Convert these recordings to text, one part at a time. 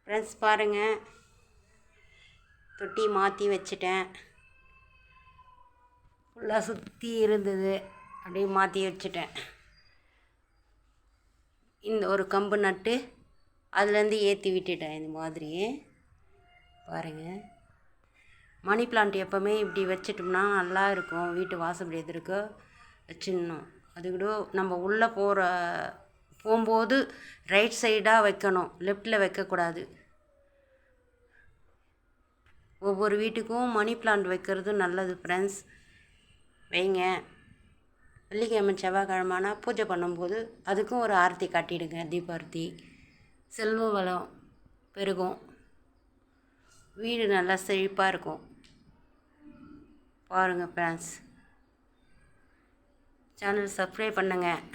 Friends பாருங்கள், தொட்டி மாற்றி வச்சுட்டேன். ஃபுல்லாக சுற்றி இருந்தது, அப்படியே மாற்றி வச்சுட்டேன். இந்த ஒரு கம்பு நட்டு அதுலேருந்து ஏற்றி விட்டுட்டேன். இந்த மாதிரி பாருங்கள். மணி பிளான்ட் எப்போவுமே இப்படி வச்சிட்டோம்னா நல்லா இருக்கும். வீட்டு வாசப்படி எதிர்க்க வச்சிடணும். அது கூட நம்ம உள்ளே போகும்போது ரைட் சைடாக வைக்கணும், லெஃப்டில் வைக்கக்கூடாது. ஒவ்வொரு வீட்டுக்கும் மணி பிளான்ட் வைக்கிறது நல்லது ஃப்ரெண்ட்ஸ். வைங்க. வெள்ளிக்கிழமை செவ்வாய்க்கிழமைனா பூஜை பண்ணும்போது அதுக்கும் ஒரு ஆரத்தி காட்டிடுங்க, தீபாரத்தி. செல்வ வளம் பெருகும், வீடு நல்லா செழிப்பாக இருக்கும். பாருங்கள் ஃப்ரெண்ட்ஸ், சேனல் சப்ஸ்கிரைப் பண்ணுங்கள்.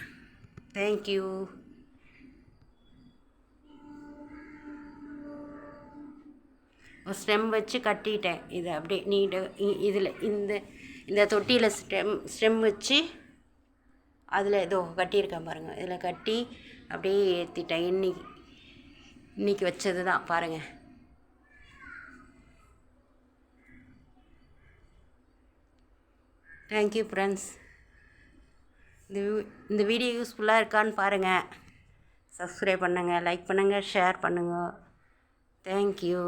தேங்க்யூ. ஒரு ஸ்டெம் வச்சு கட்டிட்டேன். இதை அப்படியே நீட்டாக இதில் இந்த தொட்டியில் ஸ்டெம் வச்சு அதில் ஏதோ கட்டியிருக்கேன் பாருங்கள். இதில் கட்டி அப்படியே ஏற்றிட்டேன். இன்னைக்கு வச்சது தான் பாருங்கள். Thank you friends. இந்த வீடியோ யூஸ்ஃபுல்லாக இருக்கான்னு பாருங்கள். சப்ஸ்கிரைப் பண்ணுங்கள், லைக் பண்ணுங்கள், ஷேர் பண்ணுங்கள். தேங்க்யூ.